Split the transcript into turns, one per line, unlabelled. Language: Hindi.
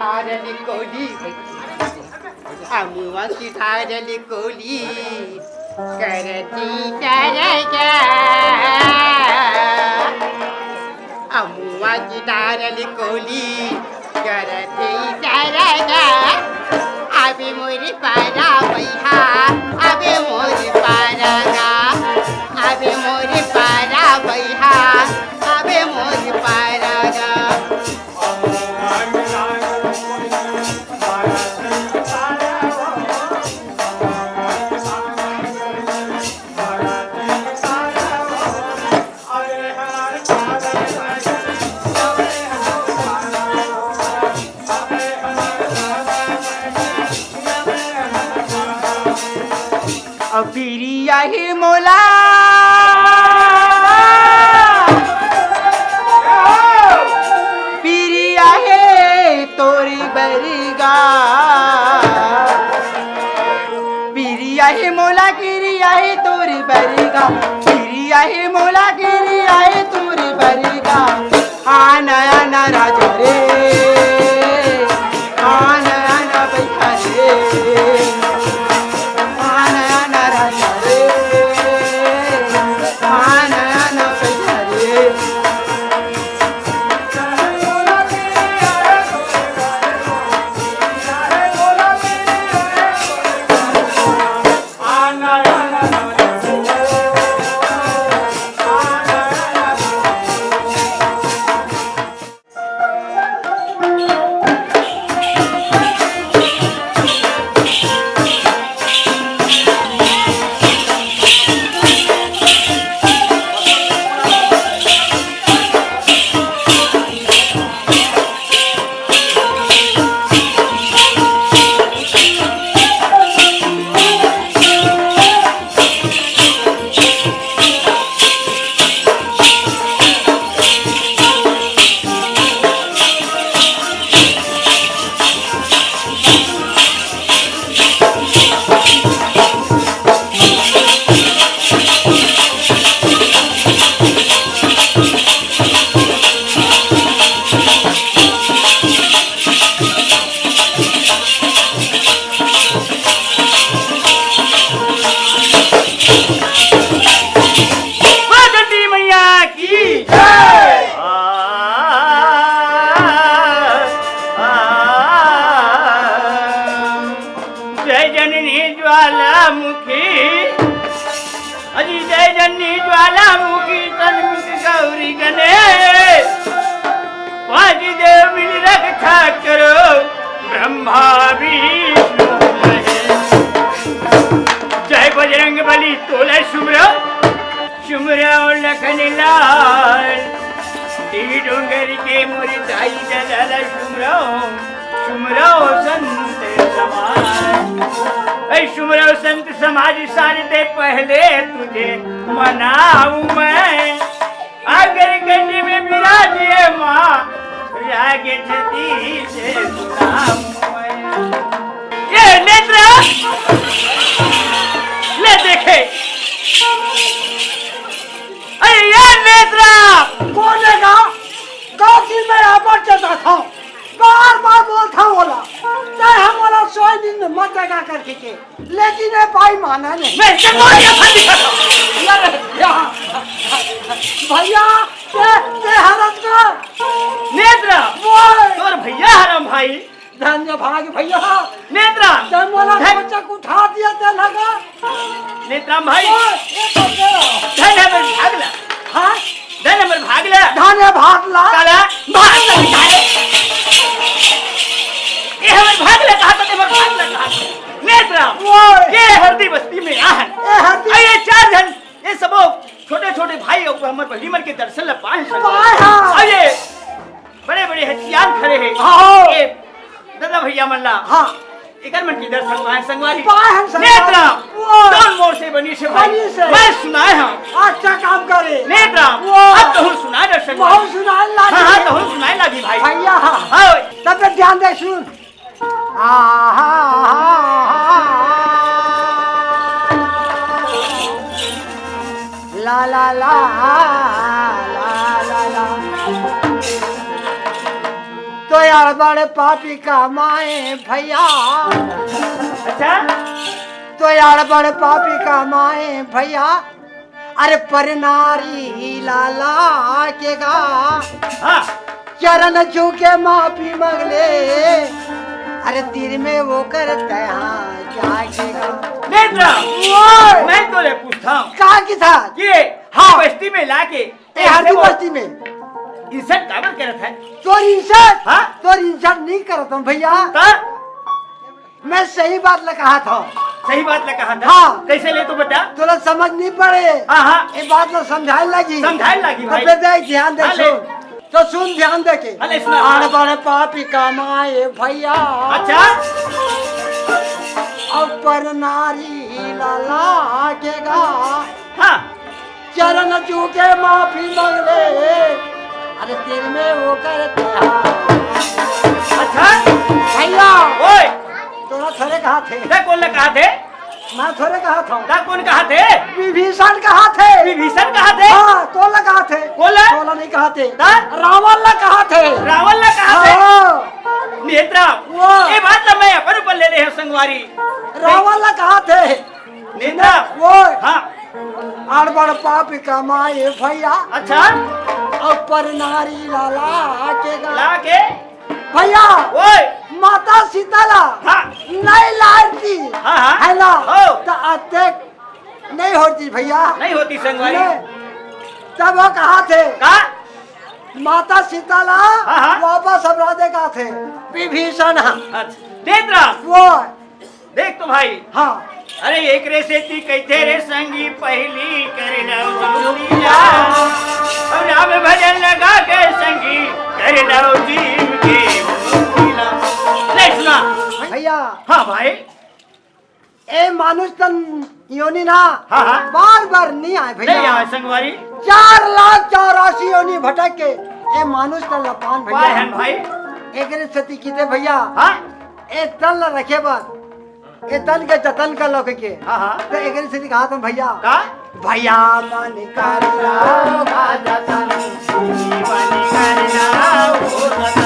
ठारली कोली अमुआ की ठारली कोली करती सरगा अमुआ की ठारली कोली करती सरगा अबे मोरी पारा बैहा अबे मोरी पारा अबे मोरी पारा बैहा अबे मोरी पारा पिरिया ही मोला पिरिया है तोरी बरिगा पिरिया ही मोला किरिया है तोरी बरिगा पिरिया ही मोला किरिया है तोरी बरिगा आना आना राजा रे आना आना बैठा रे संत समाज सारते पहले तुझे मनाऊं मैं अगर गंज में विराजिए माँ राग छती से सुनाऊं मैं ये नेत्रा ले देखे अरे ये नेत्रा
कौन है काशी में आपर चलता था बार बार बोलता बोला चाहे हमारा 100 दिन में मत जगा कर के लेकिन ये भाई माना नहीं भैया ते हरम का
नेत्रा और भैया हरम भाई
धन्य भाग भैया
नेत्रा
जब मोला बच्चा को उठा दिया ते लगा
नेत्रा भाई धन्य भागला
हाँ
धन्य भागला काला ये हमें भागला कहा तो तेरे भागला कहा नेत्रा ये हरदी बस्ती में आहन ये 4 जन ये सब छोटे छोटे भाई और हमारे बलीमर के दर्शन ला पाए और ये बड़े बड़े हथियार खड़े हैं ये दादा भैया मल्ला
हाँ
इकर मन की दर्शन पाए संगवारी
नेत्रा
दोन मोर से बनी से भाई मैं सुनाए हां
अच्छा काम करे
नेत्रा अब तो सुना दर्शन
बहुत सुनाए ला
हां तो सुनाए लागी भाई
भैया हां तब ध्यान दे सुन ला ला ला ला ला ला तो यार बड़े पापी का माए भैया,
अच्छा
तो यार बड़े पापी का माए भैया, अरे पर नारी लाला के गा
हाँ
चरण झुके माफी मगले, अरे तीर में वो करता है क्या केगा।
नेत्र मैं तो ले पूछता हूँ
कहा की था
ये हाँ बस्ती में लाके
ए हरदी बस्ती में
इंसान काबर करत है
तो इंसान
हाँ?
तो इंसान नहीं करता हूँ भैया,
तो
मैं सही बात ल कहा था।
सही बात लगा कहा था
हाँ।
कैसे ले तो बता
तोला समझ नहीं पड़े,
हाँ हाँ
ये बात ना समझाए लगी
समझाए लगी भाई।
तो देख ध्यान दे
हाँ, ले।
सुन तो सुन ध्यान दे के
अरे सुना।
आड़ बड़े पापी कमाए भैया,
अच्छा
और पर नारी लाला के गा
हाँ
चरण चूके माफी मांगले, अरे तेरे में वो करते
अच्छा
भैया।
ओए
तोरा थोड़े कहा थे,
ते कौन कहा थे
मैं थोड़े कहा था,
ता कौन कहा थे
विभीषण कहा थे,
विभीषण कहा थे
हाँ तोला कहा थे,
बोला
तोला नहीं कहा थे,
हाँ?
रावण ला कहा थे,
रावण ने कहा थे
हाँ,
नेत्रा
वो।
ये बात तो मैं अपन ऊपर ले रहे हैं संगवारी
रावण ला कहा थे
नेत्रा
वो
हाँ
अड़बड़ पापी कमाए भैया,
अच्छा
और पर नारी लाला के गा
ला के
भैया
ओए
माता सीताला
हाँ
नहीं लाती
हाँ, हाँ।
है ना
हो।
तो अत्यक नहीं होती भैया,
नहीं होती संगवारी
नहीं। तब वो कहा थे
का
माता सीताला
हाँ, हाँ।
वापस अपराधे का थे विभीषण
अच्छा नेत्रा
वो
देख तो भाई
हाँ
अरे एक रे से ती कहते रे संगी पहली करे लो लीला और अब भजन लगा के संगी करे लो जीव के लीला ले सुना
भैया
हाँ भाई
ए मानुष तन योनि ना
हाँ, हाँ।
बार बार नहीं आए
ले
भैया,
आवे संगवारी
4,84,000 योनि भटक के ए मानुष तन लपान
वाह
भैया
है भाई
एक रे सती कीते भैया
हाँ
ए तन ला रखे बात ए तन के जतन कर लो के
हाँ हाँ
तो एक रे सती कहा तुम भैया
का
भैया मन कर लो
जीवनी करना हो